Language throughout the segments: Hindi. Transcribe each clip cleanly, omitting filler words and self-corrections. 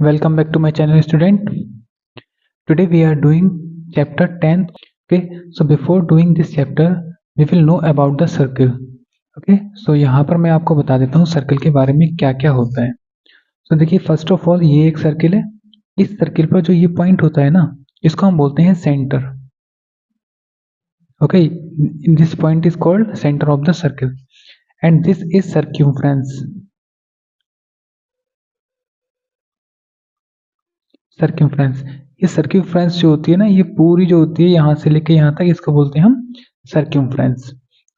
Welcome back to my channel, student. Today we are doing chapter 10. Okay, so before doing this chapter we will know about the circle. Okay, so यहाँ पर मैं आपको बता देता हूँ सर्कल के बारे में क्या क्या होता है. So देखिए, फर्स्ट ऑफ ऑल ये एक सर्किल है. इस सर्किल पर जो ये पॉइंट होता है ना, इसको हम बोलते हैं centre. Okay, this point is called center of the circle and this is circumference. Circumference, ये सर्कमफ्रेंस जो होती है ना, ये पूरी जो होती है यहाँ से लेके यहाँ तक, इसको बोलते हैं हम सर्कमफ्रेंस.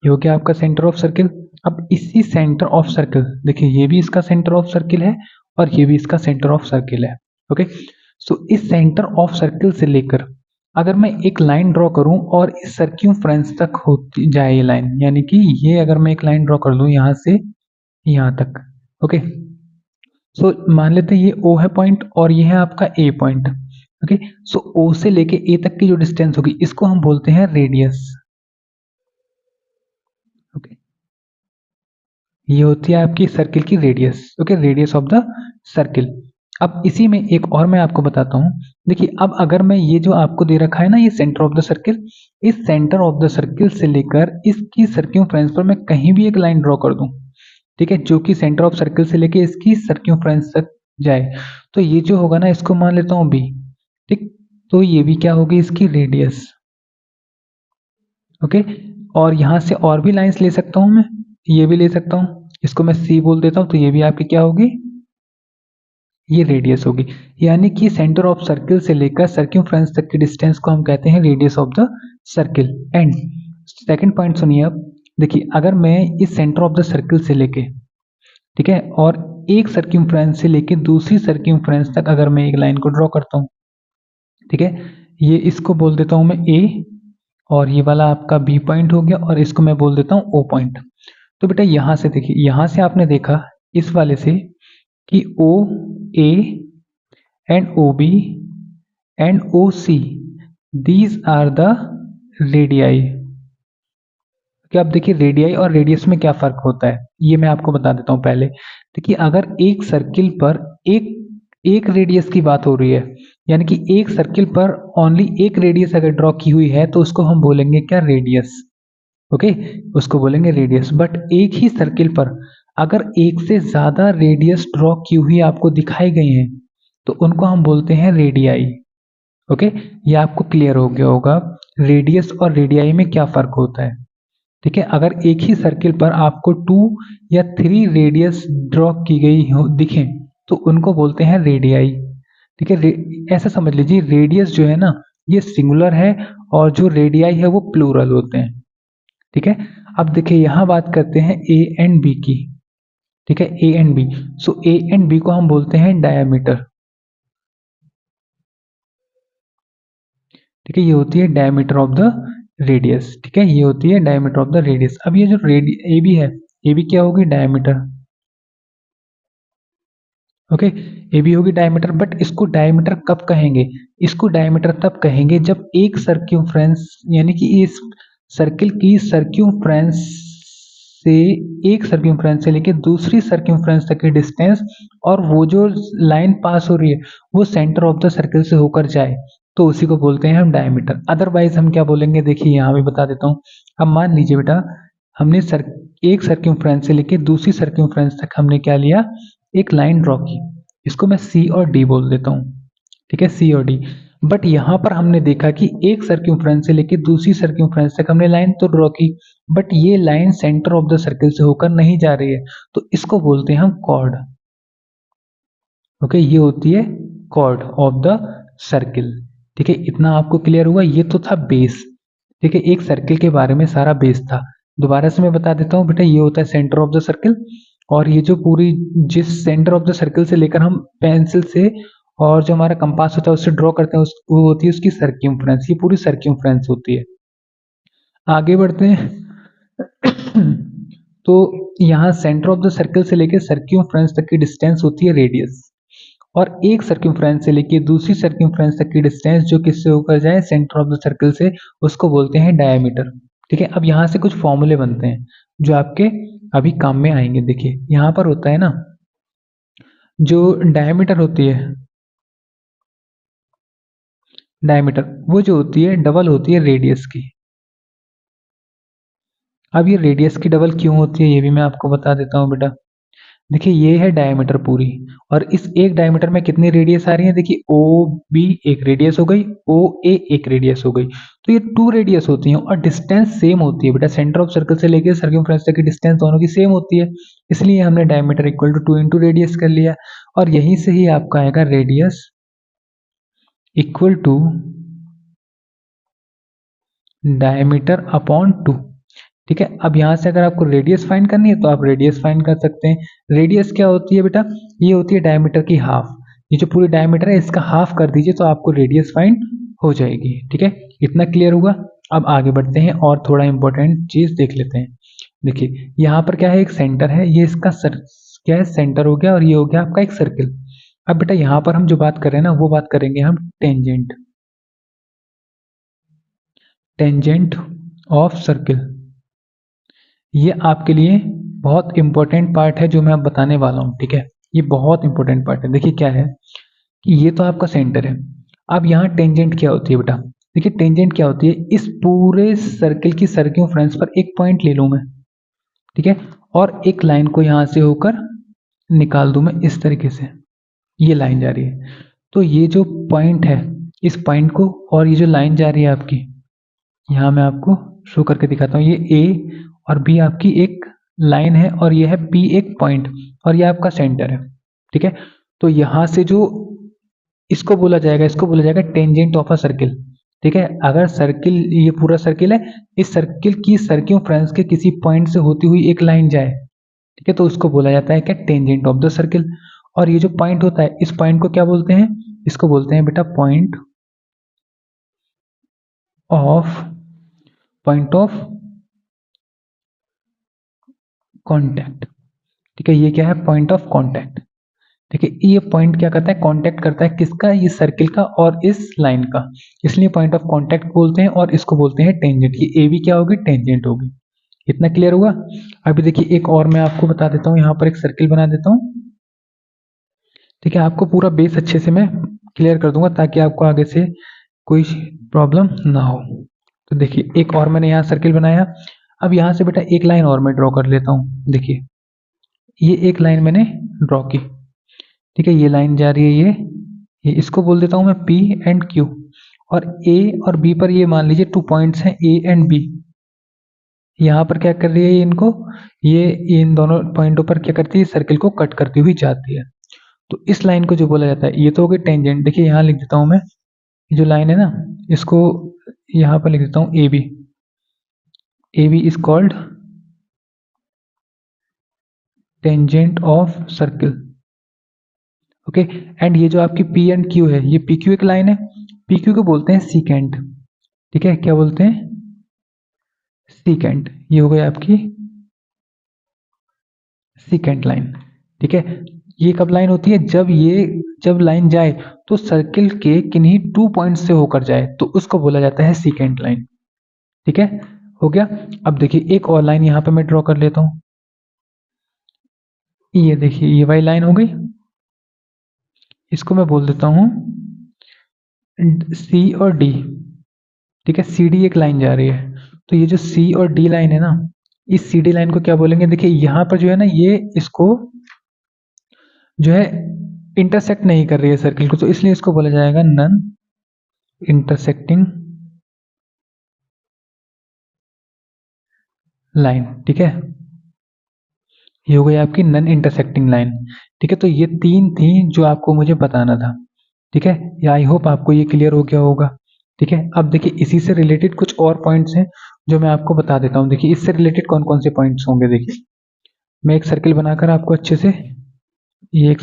ये हो गया आपका सेंटर ऑफ सर्किल. अब इसी सेंटर ऑफ सर्किल, देखिए ये भी इसका सेंटर ऑफ सर्किल है और ये भी इसका सेंटर ऑफ सर्किल है. ओके, सो इस सेंटर ऑफ सर्किल से लेकर अगर मैं एक लाइन ड्रॉ करूं और इस सर्कमफ्रेंस तक होती जाए ये लाइन, यानी कि ये अगर मैं एक लाइन ड्रॉ कर दूं यहाँ से यहाँ तक. ओके, सो मान लेते हैं ये O है पॉइंट और ये है आपका A point. Okay, so O से लेके A तक की जो डिस्टेंस होगी इसको हम बोलते हैं रेडियस. ओके, ये होती है आपकी सर्किल की radius. Okay, radius of the circle. अब इसी में एक और मैं आपको बताता हूँ. देखिए, अब अगर मैं ये जो आपको दे रखा है ना, ये सेंटर ऑफ द सर्किल, इस सेंटर ऑफ द सर्किल से लेकर इसकी सर्कमफ्रेंस पर मैं कहीं भी एक लाइन ड्रॉ कर दूं, ठीक है, जो कि सेंटर ऑफ सर्किल से लेके इसकी सर्कमफ्रेंस तक जाए, तो ये जो होगा ना, इसको मान लेता हूँ B. ठीक, तो ये भी क्या होगी, इसकी रेडियस. ओके, और यहां से और भी लाइंस ले सकता हूं मैं, ये भी ले सकता हूं, इसको मैं C बोल देता हूं, तो ये भी आपकी क्या होगी, ये रेडियस होगी. यानी कि सेंटर ऑफ सर्किल से लेकर सर्कमफ्रेंस तक की डिस्टेंस को हम कहते हैं radius of the circle. And second point सुनिए. अब देखिए, अगर मैं इस सेंटर ऑफ द सर्किल से लेके, ठीक है, और एक सर्कमफ्रेंस से लेके दूसरी सर्कमफ्रेंस तक अगर मैं एक लाइन को ड्रॉ करता हूं, ठीक है, ये इसको बोल देता हूं मैं A और ये वाला आपका B पॉइंट हो गया और इसको मैं बोल देता हूं O पॉइंट. तो बेटा यहां से देखिए, यहां से आपने देखा इस वाले से कि OA and OB and OC these are the radii. कि अब देखिए, रेडियाई और रेडियस में क्या फर्क होता है ये मैं आपको बता देता हूं पहले. देखिए, अगर एक सर्किल पर एक रेडियस की बात हो रही है, यानी कि एक सर्किल पर ओनली एक रेडियस अगर ड्रॉ की हुई है, तो उसको हम बोलेंगे क्या, रेडियस. ओके, उसको बोलेंगे रेडियस. बट एक ही सर्किल पर अगर एक से ज्यादा रेडियस ड्रॉ की हुई आपको दिखाई गई हैं, तो उनको हम बोलते हैं रेडियाई. ओके, ये आपको क्लियर हो गया होगा रेडियस और रेडियाई में क्या फर्क होता है. ठीक है, अगर एक ही सर्किल पर आपको 2 या 3 रेडियस ड्रॉ की गई हो दिखे, तो उनको बोलते हैं रेडियाई. ठीक है, ऐसा समझ लीजिए, रेडियस जो है ना, ये सिंगुलर है और जो रेडियाई है वो प्लूरल होते हैं. ठीक है, अब देखिए यहां बात करते हैं A एंड B की. ठीक है, A and B. So A and B को हम बोलते हैं डायमीटर. ठीक है, ये होती है डायमीटर ऑफ द रेडियस. ठीक है, ये होती है डायमीटर ऑफ द रेडियस. अब ये जो ए बी है, ए बी क्या होगी, डायमीटर. ओके, ए बी होगी डायमीटर. बट इसको डायमीटर कब कहेंगे, इसको डायमीटर तब कहेंगे जब एक सर्क्यूफ्रेंस, यानी कि इस सर्किल की सर्क्यूफ्रेंस से, एक सर्क्यूफ्रेंस से लेके दूसरी सर्क्यूफ्रेंस तक की डिस्टेंस और वो जो लाइन पास हो रही है वो सेंटर ऑफ द सर्किल से होकर जाए, तो उसी को बोलते हैं हम डायमीटर. अदरवाइज हम क्या बोलेंगे, देखिए यहाँ भी बता देता हूँ. अब मान लीजिए बेटा, हमने एक सर्क्यूफ्रेंस से लेके दूसरी सर्क्यूफ्रेंस तक हमने क्या लिया, एक लाइन ड्रॉ की, इसको मैं C और D बोल देता हूँ. ठीक है, C और D. बट यहाँ पर हमने देखा कि एक सर्क्यूफ्रेंस से लेके दूसरी सर्क्यूफ्रेंस तक हमने लाइन तो ड्रॉ की, बट ये line centre of the circle से होकर नहीं जा रही है, तो इसको बोलते हैं हम कॉर्ड. ओके, ये होती है कॉर्ड ऑफ द सर्किल. ठीक है, इतना आपको क्लियर हुआ. ये तो था बेस. ठीक है, एक सर्किल के बारे में सारा बेस था. दोबारा से मैं बता देता हूँ बेटा, ये होता है सेंटर ऑफ द सर्किल, और ये जो पूरी, जिस सेंटर ऑफ द सर्किल से लेकर हम पेंसिल से और जो हमारा कंपास होता है उससे ड्रॉ करते हैं, वो होती है उसकी सर्क्यूम्फ्रेंस. ये पूरी सर्क्यूम्फ्रेंस होती है. आगे बढ़ते हैं. तो यहाँ सेंटर ऑफ द सर्किल से लेकर सर्क्यूम्फ्रेंस तक की डिस्टेंस होती है रेडियस, और एक सर्क्यूम्फ्रेंस से लेके दूसरी सर्क्यूम्फ्रेंस तक की डिस्टेंस जो किससे होकर जाए, सेंटर ऑफ द सर्किल से, उसको बोलते हैं डायमीटर. ठीक है, अब यहाँ से कुछ फॉर्मूले बनते हैं जो आपके अभी काम में आएंगे. देखिए यहाँ पर होता है ना, जो डायमीटर होती है, डायमीटर वो जो होती है डबल होती है रेडियस की। अब ये रेडियस की डबल क्यों होती है ये भी मैं आपको बता देता हूँ बेटा। देखिए ये है डायमीटर पूरी, और इस एक डायमीटर में कितनी रेडियस आ रही है, देखिए ओ बी एक रेडियस हो गई, ओ ए एक रेडियस हो गई, तो ये 2 रेडियस होती हैं और डिस्टेंस सेम होती है बेटा। सेंटर ऑफ सर्कल से लेकर सर्कमफ्रेंस तक की डिस्टेंस दोनों की सेम होती है, इसलिए हमने diameter equal to 2 into radius कर लिया, और यहीं से ही आपका आएगा radius equal to diameter upon 2। ठीक है, अब यहाँ से अगर आपको रेडियस फाइंड करनी है तो आप रेडियस फाइंड कर सकते हैं। रेडियस क्या होती है बेटा, ये होती है डायमीटर की हाफ, ये जो पूरी डायमीटर है इसका हाफ कर दीजिए तो आपको रेडियस फाइंड हो जाएगी। ठीक है, इतना क्लियर हुआ। अब आगे बढ़ते हैं और थोड़ा इंपॉर्टेंट चीज देख लेते हैं। देखिए यहाँ पर क्या है, एक सेंटर है, ये इसका क्या है, सेंटर हो गया, और ये हो गया आपका एक सर्किल। अब बेटा यहाँ पर हम जो बात कर रहे हैं ना वो बात करेंगे हम टेंजेंट, टेंजेंट ऑफ सर्किल। ये आपके लिए बहुत इंपॉर्टेंट पार्ट है जो मैं अब बताने वाला हूँ। ठीक है, ये बहुत इंपॉर्टेंट पार्ट है। देखिए क्या है कि ये तो आपका सेंटर है, अब यहाँ टेंजेंट क्या होती है बेटा, देखिए टेंजेंट क्या होती है, इस पूरे सर्किल की सर्कमफ्रेंस पर एक पॉइंट ले लूँ मैं, ठीक है, और एक लाइन को यहाँ से होकर निकाल दूं मैं इस तरीके से, ये लाइन जा रही है, तो ये जो पॉइंट है इस पॉइंट को, और ये जो लाइन जा रही है आपकी, यहाँ मैं आपको शो करके दिखाता हूँ, ये ए और बी आपकी एक लाइन है, और ये है बी एक पॉइंट, और ये आपका सेंटर है। ठीक है, तो यहाँ से जो इसको बोला जाएगा, इसको बोला जाएगा टेंजेंट ऑफ अ सर्किल। ठीक है, अगर सर्किल, ये पूरा सर्किल है, इस सर्किल की सर्कमफ्रेंस के किसी पॉइंट से होती हुई एक लाइन जाए, ठीक है, तो उसको बोला जाता है क्या, टेंजेंट ऑफ द सर्किल। और ये जो पॉइंट होता है, इस पॉइंट को क्या बोलते हैं, इसको बोलते हैं बेटा पॉइंट ऑफ कांटेक्ट। ठीक है, ये क्या है, पॉइंट ऑफ कांटेक्ट। ठीक है, ये पॉइंट क्या करता है, कांटेक्ट करता है किसका, ये सर्किल का और इस लाइन का, इसलिए पॉइंट ऑफ कांटेक्ट बोलते हैं, और इसको बोलते हैं टेंजेंट। ये ए बी क्या होगी, टेंजेंट होगी। इतना क्लियर हुआ। अभी देखिए एक और मैं आपको बता देता हूँ, यहाँ पर एक सर्किल बना देता हूँ। ठीक है, आपको पूरा बेस अच्छे से मैं क्लियर कर दूंगा ताकि आपको आगे से कोई प्रॉब्लम ना हो। तो देखिए एक और मैंने यहाँ सर्किल बनाया। अब यहाँ से बेटा एक लाइन और मैं ड्रॉ कर लेता हूँ। देखिए ये एक लाइन मैंने ड्रॉ की, ठीक है, ये लाइन जा रही है, ये इसको बोल देता हूँ मैं P एंड Q, और A और B पर ये मान लीजिए 2 पॉइंट्स हैं A एंड B। यहाँ पर क्या कर रही है, इनको ये इन दोनों पॉइंटों पर क्या करती है, सर्किल को कट करती हुई जाती है। तो इस लाइन को जो बोला जाता है, ये तो हो गई टेंजेंट। देखिए यहाँ लिख देता हूँ मैं, ये जो लाइन है ना, इसको यहाँ पर लिख देता हूँ A B is called tangent of circle. Okay, and ये जो आपकी पी एंड क्यू है, ये पी क्यू एक लाइन है, पी क्यू को बोलते हैं सीकेंट। ठीक है, क्या बोलते हैं, सीकेंट। ये हो गई आपकी सीकेंट लाइन। ठीक है, ये कब लाइन होती है, जब लाइन जाए तो सर्किल के किन्हीं 2 पॉइंट से होकर जाए, तो उसको बोला जाता है सीकेंट लाइन। ठीक है, हो गया। अब देखिए एक और लाइन यहाँ पे मैं ड्रॉ कर लेता हूँ। ये देखिए ये वाली लाइन हो गई, इसको मैं बोल देता हूँ सी और डी। ठीक है, सी डी एक लाइन जा रही है, तो ये जो सी और डी लाइन है ना, इस सी डी लाइन को क्या बोलेंगे, देखिए यहाँ पर जो है ना, ये इसको जो है इंटरसेक्ट नहीं कर रही है सर्किल को, तो इसलिए इसको बोला जाएगा नन इंटरसेक्टिंग लाइन। ठीक है, ये हो गई आपकी नन इंटरसेक्टिंग लाइन। ठीक है, तो ये 3 थी जो आपको मुझे बताना था। ठीक है, या आई होप आपको ये क्लियर हो गया होगा। ठीक है, अब देखिए इसी से रिलेटेड कुछ और पॉइंट्स हैं जो मैं आपको बता देता हूँ। देखिए इससे रिलेटेड कौन कौन से पॉइंट्स होंगे, देखिए मैं एक सर्किल बनाकर आपको अच्छे से, ये एक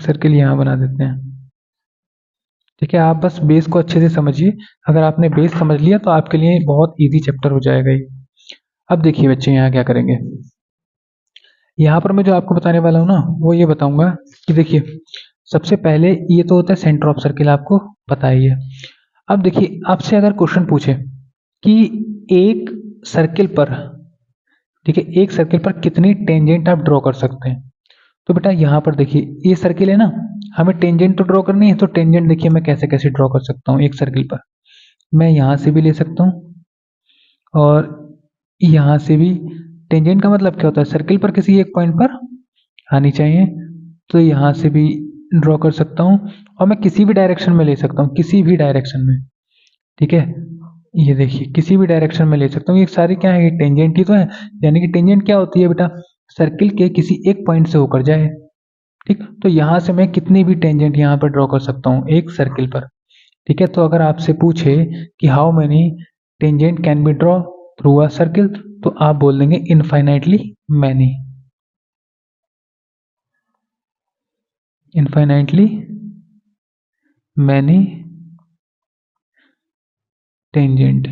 सर्किल यहाँ बना देते हैं। ठीक है, आप बस बेस को अच्छे से समझिए, अगर आपने बेस समझ लिया तो आपके लिए बहुत इजी चैप्टर हो जाएगा ये। अब देखिए बच्चे यहाँ क्या करेंगे, यहाँ पर मैं जो आपको बताने वाला हूँ ना, वो ये बताऊंगा कि देखिए सबसे पहले ये तो होता है सेंटर ऑफ सर्किल, आपको पता ही है। अब देखिए आपसे अगर क्वेश्चन पूछे कि एक सर्किल पर, ठीक है, एक सर्किल पर कितनी टेंजेंट आप ड्रॉ कर सकते हैं, तो बेटा यहाँ पर देखिए ये सर्किल है ना, हमें टेंजेंट तो ड्रॉ करनी है, तो टेंजेंट देखिए मैं कैसे कैसे ड्रॉ कर सकता हूँ एक सर्किल पर। मैं यहाँ से भी ले सकता हूँ और यहाँ से भी। टेंजेंट का मतलब क्या होता है, सर्किल पर किसी एक पॉइंट पर आनी चाहिए। तो यहाँ से भी ड्रॉ कर सकता हूँ और मैं किसी भी डायरेक्शन में ले सकता हूँ, किसी भी डायरेक्शन में। ठीक है, ये देखिए किसी भी डायरेक्शन में ले सकता हूँ। ये सारी क्या है, ये टेंजेंट ही तो है। यानी कि टेंजेंट क्या होती है बेटा, सर्किल के किसी एक पॉइंट से होकर जाए। ठीक, तो यहाँ से मैं कितनी भी टेंजेंट यहाँ पर ड्रॉ कर सकता हूँ एक सर्किल पर। ठीक है, तो अगर आपसे पूछे कि how many tangent can be draw through a circle, तो आप बोल देंगे infinitely many. Infinitely many tangent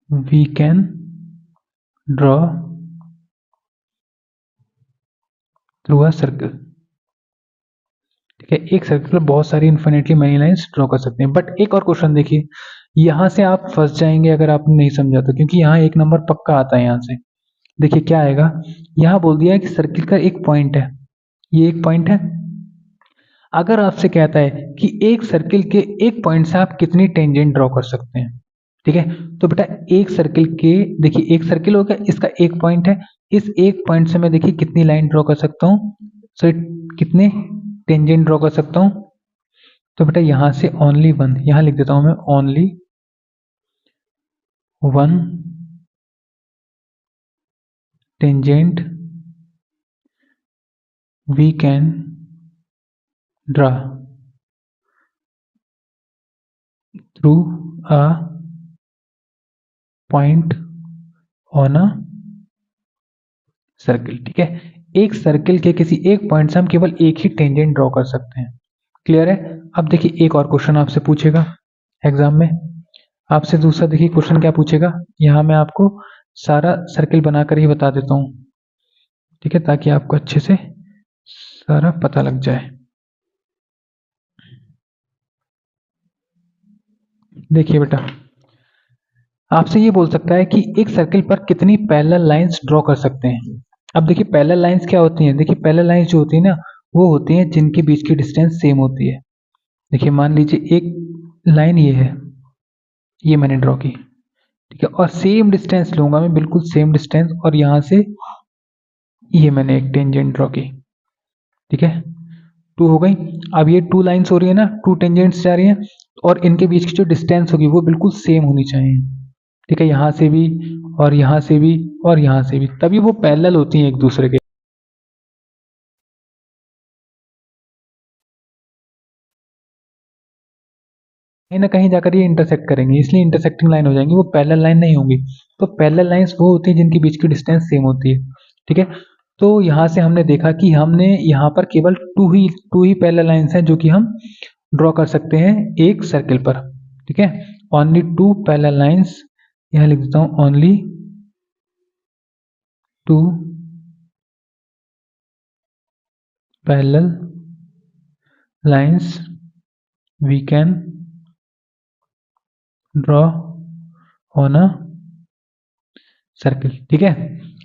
we can draw through a circle. ठीक है, एक सर्किल पर बहुत सारी इन्फिनिटली मैनी लाइंस ड्रॉ कर सकते हैं। बट एक और क्वेश्चन देखिए, यहां से आप फंस जाएंगे अगर आपने नहीं समझा तो, क्योंकि यहाँ एक नंबर पक्का आता है यहाँ से। देखिए क्या आएगा, यहाँ बोल दिया है कि सर्किल का एक पॉइंट है, ये एक पॉइंट है। अगर आपसे कहता है कि एक सर्किल के एक पॉइंट से आप कितनी टेंजेंट ड्रॉ कर सकते हैं। ठीक है, तो बेटा एक सर्किल के, देखिए एक सर्किल हो गया, इसका एक पॉइंट है, इस एक पॉइंट से मैं देखिए कितनी लाइन ड्रॉ कर सकता हूँ, सो कितने टेंजेंट ड्रॉ कर सकता हूँ। तो बेटा यहां से ओनली वन, यहां लिख देता हूं मैं only one tangent we can draw through a point on a circle. ठीक है, एक सर्किल के किसी एक पॉइंट से हम केवल एक ही टेंजेंट ड्रॉ कर सकते हैं। क्लियर है। अब देखिए एक और क्वेश्चन आपसे पूछेगा एग्जाम में, आपसे दूसरा देखिए क्वेश्चन क्या पूछेगा। यहां मैं आपको सारा सर्किल बनाकर ही बता देता हूं, ठीक है, ताकि आपको अच्छे से सारा पता लग जाए। देखिए बेटा, आपसे ये बोल सकता है कि एक सर्किल पर कितनी पैरेलल लाइंस ड्रॉ कर सकते हैं। अब देखिए पैरेलल लाइंस क्या होती हैं, देखिए पैरेलल लाइंस जो होती है ना, वो होती हैं जिनके बीच की डिस्टेंस सेम होती है। देखिए मान लीजिए एक लाइन ये है, ये मैंने ड्रॉ की। ठीक है, और सेम डिस्टेंस लूंगा मैं, बिल्कुल सेम डिस्टेंस, और यहां से ये मैंने एक टेंजेंट ड्रॉ की। ठीक है, टू हो गई। अब ये टू लाइंस हो रही है ना, टू टेंजेंट्स जा रही हैं, और इनके बीच की जो डिस्टेंस होगी वो बिल्कुल सेम होनी चाहिए। ठीक है, यहां से भी और यहां से भी और यहां से भी, तभी वो पैरेलल होती हैं एक दूसरे के। कहीं ना कहीं जाकर ये इंटरसेक्ट करेंगे, इसलिए इंटरसेक्टिंग लाइन हो जाएंगी, वो पैरेलल लाइन नहीं होंगी। तो पैरेलल लाइंस वो होती है जिनके बीच की डिस्टेंस सेम होती है। ठीक है, तो यहां से हमने देखा कि हमने यहाँ पर केवल टू ही पैरेलल लाइंस हैं जो कि हम ड्रॉ कर सकते हैं एक सर्किल पर। ठीक है, ओनली टू पैरेलल लाइंस, यहां लिख देता हूं only two parallel lines we can draw on a circle. ठीक है,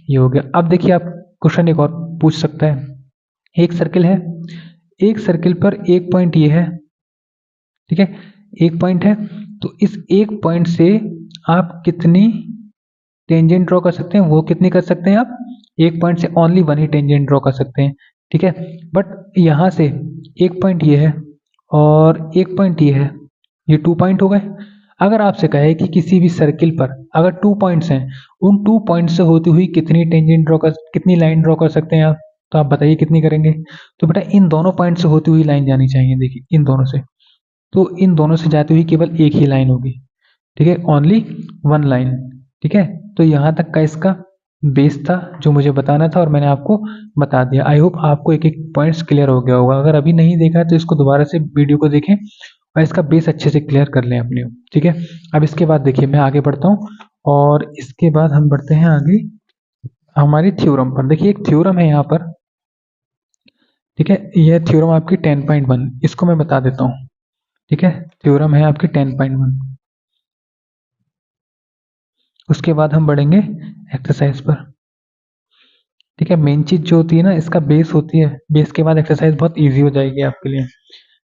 ये हो गया। अब देखिए आप क्वेश्चन एक और पूछ सकता है। एक सर्किल है, एक सर्किल पर एक पॉइंट ये है। ठीक है, एक पॉइंट है, तो इस एक पॉइंट से आप कितनी टेंजेंट ड्रॉ कर सकते हैं, वो कितनी कर सकते हैं आप, एक पॉइंट से ओनली वन ही टेंजेंट ड्रॉ कर सकते हैं। ठीक है, बट यहां से एक पॉइंट ये है और एक पॉइंट ये है, ये टू पॉइंट हो गए। अगर आपसे कहे कि किसी भी सर्किल पर अगर टू पॉइंट्स हैं, उन टू पॉइंट से होती हुई कितनी टेंजेंट ड्रॉ कर, कितनी लाइन ड्रॉ कर सकते हैं आप, तो आप बताइए कितनी करेंगे। तो बेटा इन दोनों पॉइंट से होती हुई लाइन जानी चाहिए, देखिए इन दोनों से, तो इन दोनों से जाती हुई केवल एक ही लाइन होगी। ठीक है, ओनली वन लाइन। ठीक है, तो यहाँ तक का इसका बेस था जो मुझे बताना था और मैंने आपको बता दिया। आई होप आपको एक एक पॉइंट्स क्लियर हो गया होगा। अगर अभी नहीं देखा है तो इसको दोबारा से वीडियो को देखें और इसका बेस अच्छे से क्लियर कर लें अपने। ठीक है, अब इसके बाद देखिए मैं आगे बढ़ता हूँ और इसके बाद हम बढ़ते हैं आगे हमारी थ्योरम पर। देखिए एक थ्योरम है यहाँ पर। ठीक है, यह थ्योरम आपकी 10.1, इसको मैं बता देता हूँ। ठीक है, थ्योरम है आपकी 10.1। उसके बाद हम बढ़ेंगे एक्सरसाइज पर। ठीक है, मेन चीज जो होती है ना, इसका बेस होती है, बेस के बाद एक्सरसाइज बहुत इजी हो जाएगी आपके लिए।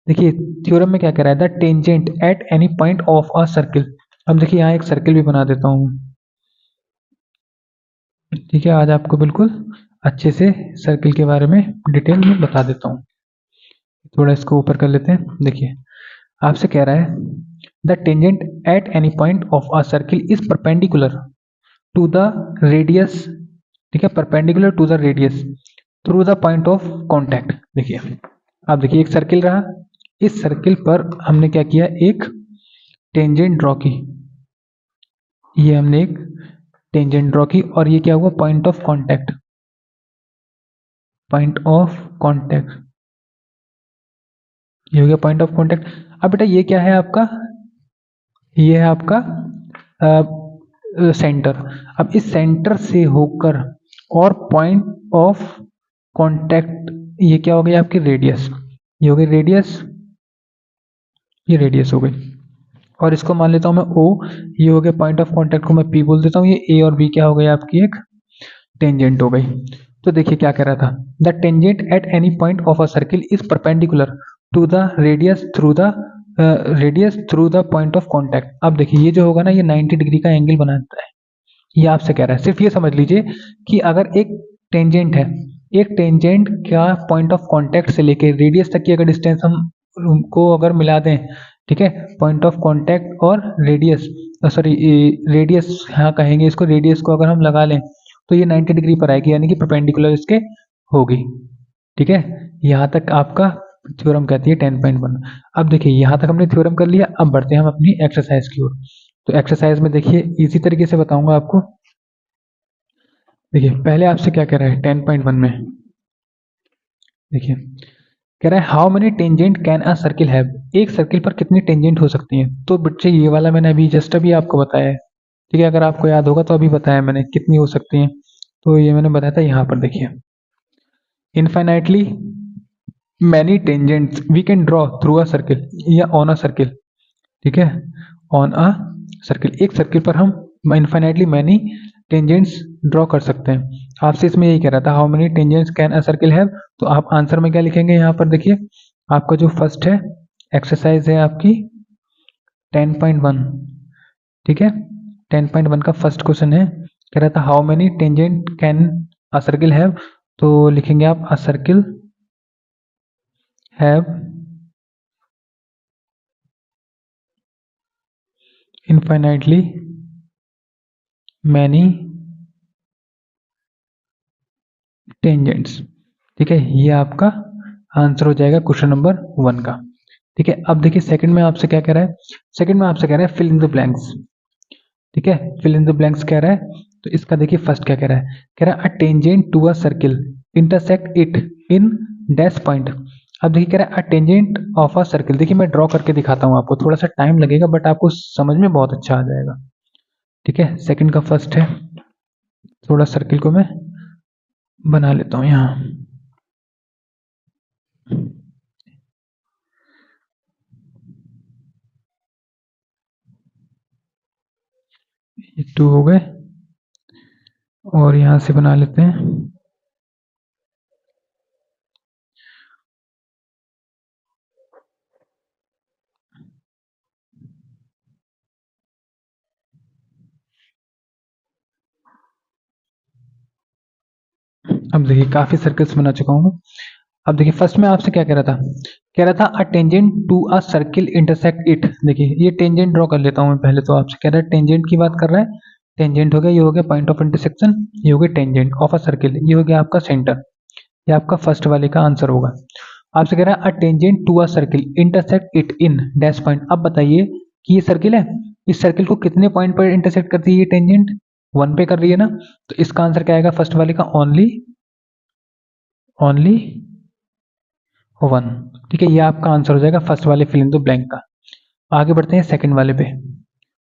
देखिए थ्योरम में क्या कह रहा है, the tangent at any point of a circle. अब देखिए यहाँ एक सर्किल भी बना देता हूँ। ठीक है, आज आपको बिल्कुल अच्छे से सर्किल के बारे में डिटेल में बता देता हूँ। थोड़ा इसको ऊपर कर लेते हैं। देखिए आपसे कह रहा है the tangent at any point of a circle is perpendicular to the radius. ठीक है, perpendicular to the radius through the point of contact. देखिए आप देखिए एक सर्किल रहा, इस सर्किल पर हमने क्या किया, एक टेंजेंट ड्रॉ की। ये हमने एक टेंजेंट ड्रॉ की और ये क्या हुआ, point of contact, point of contact, ये हो गया पॉइंट ऑफ कॉन्टैक्ट। अब बेटा ये क्या है आपका, ये है आपका सेंटर। अब इस सेंटर से होकर और पॉइंट ऑफ कांटेक्ट, ये क्या हो गई आपकी रेडियस, ये हो गई रेडियस, ये रेडियस हो गई। और इसको मान लेता हूं मैं ओ, ये हो गया पॉइंट ऑफ कांटेक्ट को मैं पी बोल देता हूं। ये ए और बी क्या हो गई आपकी एक टेंजेंट हो गई। तो देखिए क्या कह रहा था, the tangent at any point of a circle is perpendicular to the radius through the point of contact. अब देखिए ये जो होगा ना, ये 90 डिग्री का एंगल बनाता है। ये आपसे कह रहा है, सिर्फ ये समझ लीजिए कि अगर एक टेंजेंट है, एक टेंजेंट का पॉइंट ऑफ कांटेक्ट से लेके रेडियस तक की अगर डिस्टेंस हम को अगर मिला दें, ठीक है, पॉइंट ऑफ कांटेक्ट और रेडियस, सॉरी रेडियस हाँ कहेंगे इसको, रेडियस को अगर हम लगा लें तो ये 90 डिग्री पर आएगी, यानी कि परपेंडिकुलर इसके होगी। ठीक है, यहाँ तक आपका थ्योरम कहती है 10.1। अब देखिए यहाँ तक हमने थ्योरम कर लिया, अब बढ़ते हैं हम अपनी एक्सरसाइज की ओर। तो एक्सरसाइज में देखिए इसी तरीके से बताऊंगा आपको। देखिए पहले आपसे क्या कह रहा है 10.1 में, देखिए कह रहा है how many tangent can a circle have, एक सर्किल पर कितनी टेंजेंट हो सकती हैं। तो बच्चे ये वाला मैंने अभी जस्ट अभी आपको बताया है। ठीक है, अगर आपको याद होगा तो अभी बताया मैंने कितनी हो सकती हैं। तो ये मैंने बताया था यहाँ पर, देखिए infinitely many tangents we can draw through a circle या ऑन अ सर्किल। ठीक है, ऑन अ सर्किल, एक सर्किल पर हम इनफाइनाइटली मैनी टेंजेंट्स ड्रॉ कर सकते हैं। आपसे इसमें यही कह रहा था how many tangents can a circle have. तो आप आंसर में क्या लिखेंगे, यहाँ पर देखिए आपका जो फर्स्ट है एक्सरसाइज है आपकी 10.1। ठीक है, 10.1 का फर्स्ट क्वेश्चन है, कह रहा था how many tangent can a circle have. तो लिखेंगे आप अ circle have infinitely many tangents। ठीक है, ये आपका आंसर हो जाएगा क्वेश्चन नंबर 1 का। ठीक है, अब देखिए सेकंड में आपसे क्या कह रहा है, सेकंड में आपसे कह रहा है फिल इन द ब्लैंक्स। ठीक है, फिल इन द ब्लैंक्स कह रहा है, तो इसका देखिए फर्स्ट क्या कह रहा है, कह रहा है a tangent to a circle intersect it in dash point. अब देखिए कह रहा है a tangent of a circle. देखिए मैं ड्रॉ करके दिखाता हूँ आपको, थोड़ा सा टाइम लगेगा बट आपको समझ में बहुत अच्छा आ जाएगा। ठीक है, सेकंड का फर्स्ट है, थोड़ा सर्किल को मैं बना लेता हूँ यहाँ। ये 2 हो गए और यहाँ से बना लेते हैं। अब देखिए काफी सर्कल्स बना चुका हूँ मैं। अब देखिए फर्स्ट में आपसे क्या कह रहा था, कह रहा था a tangent to a circle intersect it. देखिए ये टेंजेंट ड्रॉ कर लेता हूँ मैं पहले, तो आपसे कह रहा है टेंजेंट की बात कर रहा है, टेंजेंट हो गया, ये हो गया पॉइंट ऑफ इंटरसेक्शन, ये हो गया टेंजेंट ऑफ अ सर्किल, ये हो गया आपका सेंटर। ये आपका फर्स्ट वाले का आंसर होगा। आपसे कह रहा है a tangent to a circle intersect it in dash point. अब बताइए कि ये सर्किल है, इस सर्किल को कितने पॉइंट पर इंटरसेक्ट करती है ये टेंजेंट, 1 पे कर रही है ना। तो इसका आंसर क्या आएगा फर्स्ट वाले का, ओनली ओनली 1। ठीक है, ये आपका आंसर हो जाएगा फर्स्ट वाले फिल इन द ब्लैंक का। आगे बढ़ते हैं सेकंड वाले पे।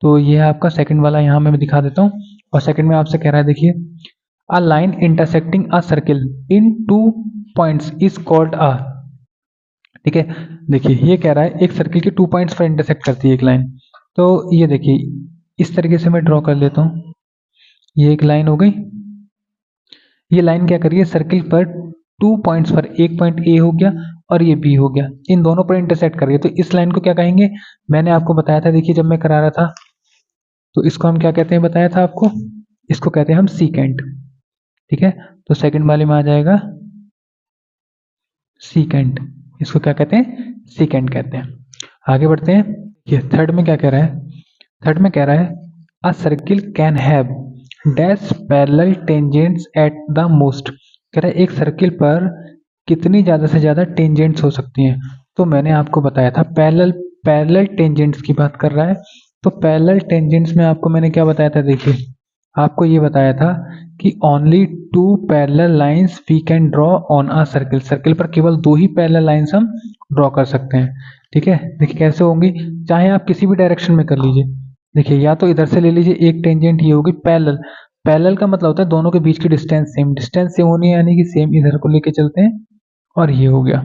तो ये है आपका सेकंड वाला, यहाँ मैं दिखा देता हूँ। और सेकंड में आपसे कह रहा है, देखिए a line intersecting a circle in 2 points is called a. ठीक है, देखिए ये कह रहा है एक सर्किल के 2 पॉइंट्स पर इंटरसेक्ट करती है एक लाइन। तो ये देखिए इस तरीके से मैं ड्रॉ कर लेता हूँ, ये एक लाइन हो गई, ये लाइन क्या कर रही है, सर्किल पर 2 पॉइंट्स पर, एक पॉइंट ए हो गया और ये बी हो गया, इन दोनों पर इंटरसेक्ट कर रही है। तो इस लाइन को क्या कहेंगे, मैंने आपको बताया था, देखिए जब मैं करा रहा था, तो इसको हम क्या कहते हैं बताया था आपको, इसको कहते हैं हम सीकेंट। ठीक है, तो सेकंड वाले में आ जाएगा सीकेंट, इसको क्या कहते हैं, सीकेंट कहते हैं। आगे बढ़ते हैं, ये थर्ड में क्या कह रहा है, थर्ड में कह रहा है अ circle can have dash parallel tangents at the most. कह रहा है एक सर्किल पर कितनी ज्यादा से ज्यादा टेंजेंट्स हो सकती हैं। तो मैंने आपको बताया था पैरेलल, पैरेलल टेंजेंट्स की बात कर रहा है। तो पैरेलल टेंजेंट्स में आपको मैंने क्या बताया था, देखिए आपको ये बताया था कि only 2 parallel lines we can draw on a circle, circle पर केवल 2 ही पैरेलल लाइंस हम ड्रॉ कर सकते हैं। ठीक है, देखिए कैसे होंगी, चाहे आप किसी भी डायरेक्शन में कर लीजिए। देखिए या तो इधर से ले लीजिए एक टेंजेंट, ये होगी पैरेलल, पैरेलल का मतलब होता है दोनों के बीच की डिस्टेंस सेम, डिस्टेंस सेम होनी है यानी कि सेम इधर को लेके चलते हैं और ये हो गया।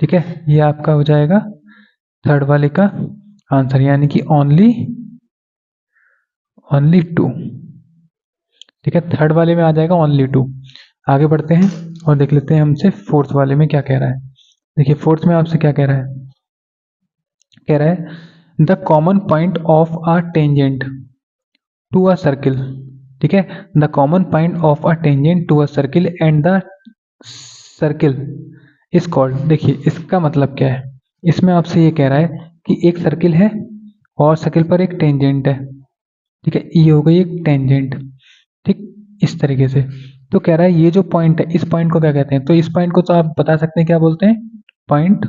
ठीक है, ये आपका हो जाएगा थर्ड वाले का आंसर, यानी कि ओनली ओनली 2। ठीक है, थर्ड वाले में आ जाएगा ओनली 2। आगे बढ़ते हैं और देख लेते हैं हमसे फोर्थ वाले में क्या कह रहा है। देखिए फोर्थ में आपसे क्या कह रहा है, कह रहा है the common point of a tangent to a circle. ठीक है, the common point of a tangent to a circle and the circle is called. देखिए इसका मतलब क्या है, इसमें आपसे ये कह रहा है कि एक सर्किल है और सर्किल पर एक टेंजेंट है। ठीक है, ये हो गई एक टेंजेंट। ठीक, इस तरीके से। तो कह रहा है ये जो पॉइंट है, इस पॉइंट को क्या कहते हैं, तो इस पॉइंट को तो आप बता सकते हैं क्या बोलते हैं, पॉइंट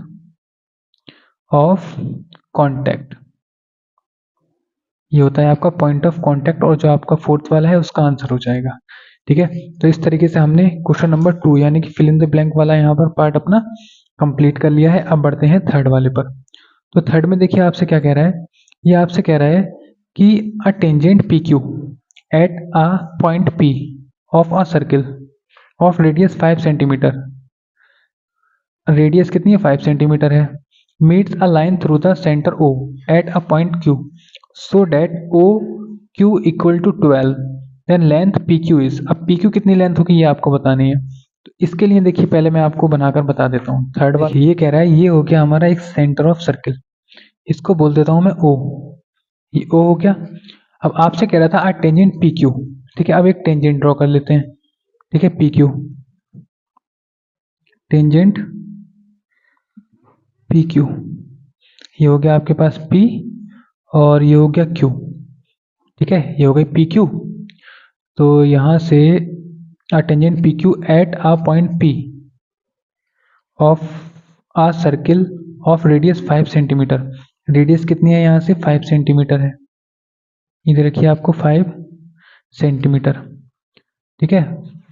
ऑफ कांटेक्ट। ये होता है आपका पॉइंट ऑफ कांटेक्ट, और जो आपका फोर्थ वाला है उसका आंसर हो जाएगा। ठीक है, तो इस तरीके से हमने क्वेश्चन नंबर 2 यानी कि फिल इन द ब्लैंक वाला यहाँ पर पार्ट अपना कंप्लीट कर लिया है। अब बढ़ते हैं थर्ड वाले पर। तो थर्ड में देखिए आपसे क्या कह रहा है, ये आपसे कह रहा है कि a tangent P Q at a point P of a circle of radius 5 centimetre, radius कितनी है 5 सेंटीमीटर है, meets a line through the centre O at a point Q so that O Q equal to 12, then length P Q is. अब पी क्यू कितनी लेंथ होगी ये आपको बतानी है। तो इसके लिए देखिए पहले मैं आपको बनाकर बता देता हूँ। थर्ड वाला ये कह रहा है ये हो गया हमारा एक सेंटर ऑफ सर्किल, इसको बोल देता हूँ मैं ओ, ये ओ हो गया। अब आपसे कह रहा था टेंजेंट पी क्यू। ठीक है, अब एक टेंजेंट ड्रॉ कर लेते हैं। ठीक है, पी क्यू, टेंजेंट पी क्यू, ये हो गया आपके पास P और ये हो गया Q। ठीक है, ये हो गई पी क्यू। तो यहां से tangent P Q at a point P of a circle of radius 5 centimetre, radius कितनी है यहाँ से 5 सेंटीमीटर है, इधर रखिए आपको 5 सेंटीमीटर। ठीक है,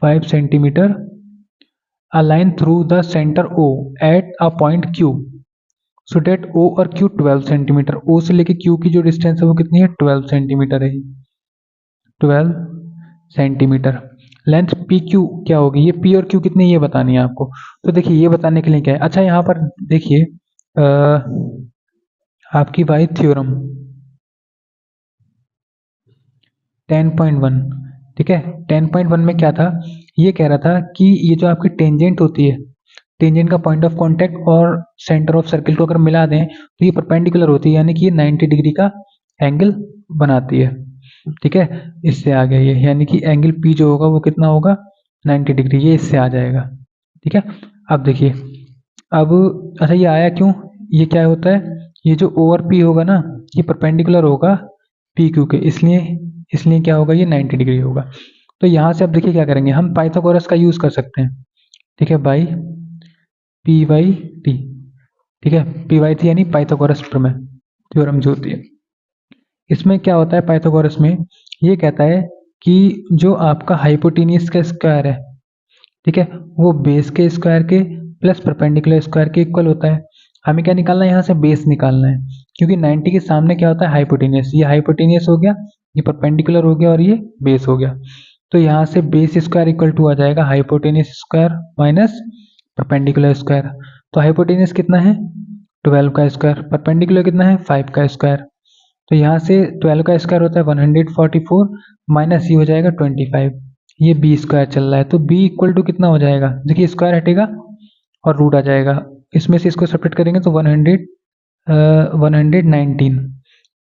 5 centimetre, a line through the centre O at a point Q so that O और Q 12 सेंटीमीटर, O से लेके Q की जो डिस्टेंस है वो कितनी है 12 सेंटीमीटर है, 12 सेंटीमीटर। लेंथ पी क्यू क्या होगी, ये पी और क्यू कितनी ये बतानी है आपको। तो देखिए ये बताने के लिए क्या है, अच्छा यहाँ पर देखिए आपकी वाई थ्योरम 10.1। ठीक है, 10.1 में क्या था, ये कह रहा था कि ये जो आपकी टेंजेंट होती है, टेंजेंट का पॉइंट ऑफ कांटेक्ट और सेंटर ऑफ सर्किल को अगर मिला दें तो ये परपेंडिकुलर होती है, यानी कि ये 90 डिग्री का एंगल बनाती है। ठीक है, इससे आ गया ये, यानी कि एंगल पी जो होगा वो कितना होगा 90 डिग्री, ये इससे आ जाएगा। ठीक है, अब देखिए अब, अच्छा ये आया क्यों, ये क्या होता है, ये जो ओ और पी होगा ना ये परपेंडिकुलर होगा पी क्यू के, इसलिए इसलिए क्या होगा ये 90 डिग्री होगा। तो यहाँ से अब देखिए क्या करेंगे, हम पाइथागोरस का यूज कर सकते हैं। ठीक है, बाई पी बाई टी। ठीक है, पी बाई टी यानी पाइथागोरस प्रमेय, थ्योरम जो होती है। इसमें क्या होता है पाइथागोरस में, ये कहता है कि जो आपका हाइपोटेन्यूस का स्क्वायर है, ठीक है, वो बेस के स्क्वायर के प्लस परपेंडिकुलर स्क्वायर के इक्वल होता है। हमें क्या निकालना है, यहाँ से बेस निकालना है, क्योंकि 90 के सामने क्या होता है हाइपोटेन्यूस, ये हाइपोटेन्यूस हो गया, ये परपेंडिकुलर हो गया और ये बेस हो गया। तो यहाँ से बेस स्क्वायर इक्वल टू आ जाएगा hypotenuse square minus perpendicular square. तो हाइपोटेन्यूस कितना है 12 का स्क्वायर, परपेंडिकुलर कितना है 5 का स्क्वायर। तो यहाँ से 12 का स्क्वायर होता है 144 माइनस ये हो जाएगा 25, ये बी स्क्वायर चल रहा है, तो बी इक्वल टू कितना हो जाएगा, देखिए स्क्वायर हटेगा और रूट आ जाएगा, इसमें से इसको सेपरेट करेंगे तो 119,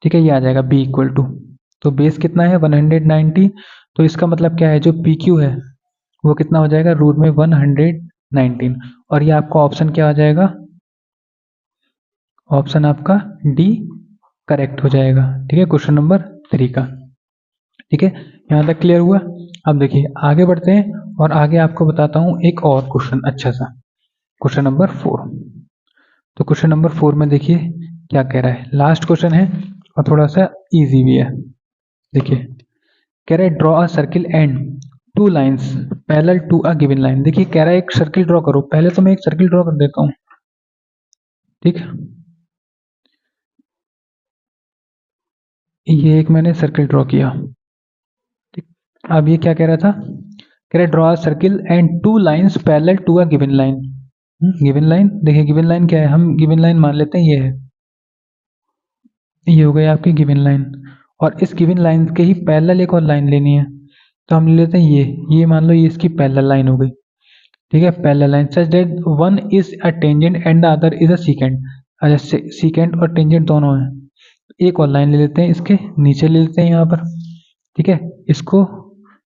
ठीक है, ये आ जाएगा बी इक्वल टू, तो बेस कितना है 190, तो इसका मतलब क्या है, जो पी क्यू है वो कितना हो जाएगा, रूट में 119, और ये आपका ऑप्शन क्या आ जाएगा, ऑप्शन आपका डी करेक्ट हो जाएगा। ठीक है, क्वेश्चन नंबर 3 का। ठीक है, यहाँ तक क्लियर हुआ। अब देखिए आगे बढ़ते हैं और आगे आपको बताता हूँ एक और क्वेश्चन अच्छा सा, क्वेश्चन नंबर 4। तो क्वेश्चन नंबर 4 में देखिए क्या कह रहा है, लास्ट क्वेश्चन है और थोड़ा सा इजी भी है। देखिए कह रहा है draw a circle and 2 lines parallel to a given line. देखिए कह रहा है एक सर्किल ड्रॉ करो, पहले तो मैं एक सर्किल ड्रॉ कर देता हूँ। ठीक, ये एक मैंने सर्किल ड्रॉ किया। ठीक, अब ये क्या कह रहा था, कह रहा है draw a circle and 2 lines parallel to a given line. Given line, देखिए गिवन लाइन क्या है, हम गिवन लाइन मान लेते हैं ये है, ये हो गई आपकी गिवन लाइन, और इस गिवन लाइन के ही पैरेलल एक और लाइन लेनी है, तो हम ले लेते हैं ये मान लो ये इसकी पैरेलल लाइन हो गई। ठीक है, parallel line such that one is a tangent and the other is a secant. अच्छा, सीकेंट और टेंजेंट दोनों है, एक और लाइन ले लेते हैं, इसके नीचे ले लेते हैं यहाँ पर। ठीक है, इसको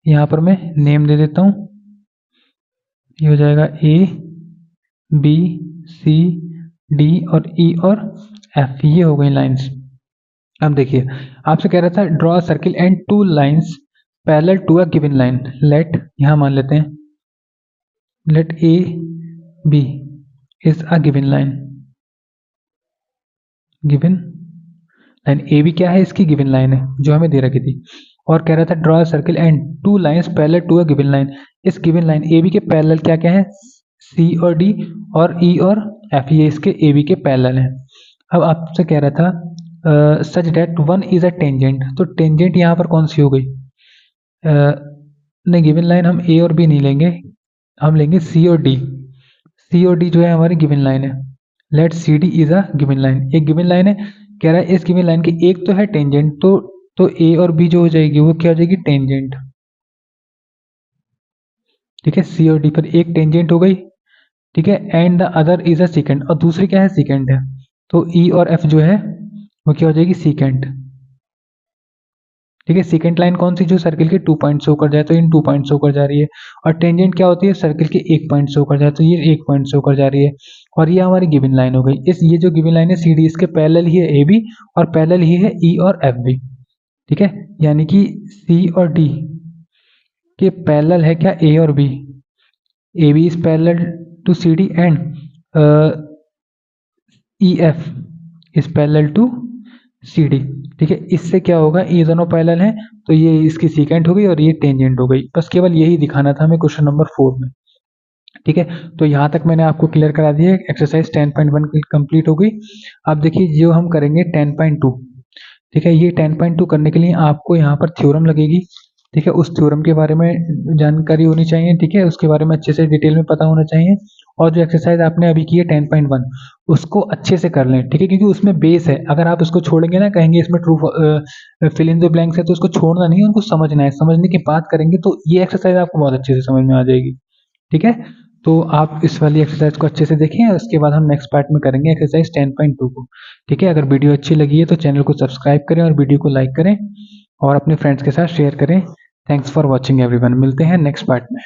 यहाँ पर मैं नेम दे देता हूँ, ये हो जाएगा ए बी सी डी और ई और एफ, ये हो गई लाइन्स। अब देखिए आपसे कह रहा था draw circle and 2 lines parallel to a given line, let यहाँ मान लेते हैं, let A B is a given line, given line A B क्या है, इसकी गिवन लाइन है जो हमें दे रखी थी, और कह रहा था draw circle and 2 lines parallel to a given line. इस गिवन लाइन ए बी के पैरेलल क्या क्या है, सी और डी और ई और एफ, ये इसके ए बी के पैरेलल हैं। अब आपसे कह रहा था such that one is a tangent, तो टेंजेंट यहाँ पर कौन सी हो गई, नहीं गिवन लाइन हम ए और बी नहीं लेंगे, हम लेंगे सी और डी। सी और डी जो है हमारी गिवन लाइन है, let C D is a given line, एक गिवन लाइन है, कह रहा है इस गिवन लाइन की एक तो है टेंजेंट, तो ए और बी जो हो जाएगी वो क्या हो जाएगी, टेंजेंट। ठीक है, सी और डी पर एक टेंजेंट हो गई। ठीक है, and the other is a secant, और दूसरी क्या है, सीकेंट है, तो ई और एफ जो है वो क्या हो जाएगी, सीकेंट। ठीक है, सेकंड लाइन कौन सी, जो सर्किल के 2 पॉइंट शो कर जाए तो इन 2 पॉइंट शो कर जा रही है, और टेंजेंट क्या होती है, सर्किल के 1 पॉइंट शो कर जाए तो ये 1 पॉइंट शो कर जा रही है, और ये हमारी गिवन लाइन हो गई। इस ये जो गिवन लाइन है सी डी, इसके पैरेलल ही है ए बी और पैरेलल ही है ई और एफ बी। ठीक है, यानी कि सी और डी के पैरेलल है क्या, ए और B, A B is parallel to C D and E F is parallel to C D. ठीक है, इससे क्या होगा, ये दोनों पैरेलल हैं तो ये इसकी सीकेंट हो गई और ये टेंजेंट हो गई, बस केवल यही दिखाना था हमें क्वेश्चन नंबर 4 में। ठीक है, तो यहाँ तक मैंने आपको क्लियर करा दिया, एक्सरसाइज 10.1 कंप्लीट हो गई। अब देखिए जो हम करेंगे 10.2। ठीक है, ये 10.2 करने के लिए आपको यहाँ पर थ्योरम लगेगी। ठीक है, उस थ्योरम के बारे में जानकारी होनी चाहिए। ठीक है, उसके बारे में अच्छे से डिटेल में पता होना चाहिए, और जो एक्सरसाइज आपने अभी की है 10.1 उसको अच्छे से कर लें। ठीक है, क्योंकि उसमें बेस है, अगर आप उसको छोड़ेंगे ना, कहेंगे इसमें true fill in the blanks है, तो उसको छोड़ना नहीं है, उनको समझना है, समझने की बात करेंगे तो ये एक्सरसाइज आपको बहुत अच्छे से समझ में आ जाएगी। ठीक है, तो आप इस वाली एक्सरसाइज को अच्छे से देखें, उसके बाद हम नेक्स्ट पार्ट में करेंगे एक्सरसाइज 10.2 को। ठीक है, अगर वीडियो अच्छी लगी है तो चैनल को सब्सक्राइब करें और वीडियो को लाइक करें और अपने फ्रेंड्स के साथ शेयर करें। थैंक्स फॉर वॉचिंग एवरीवन, मिलते हैं नेक्स्ट पार्ट में।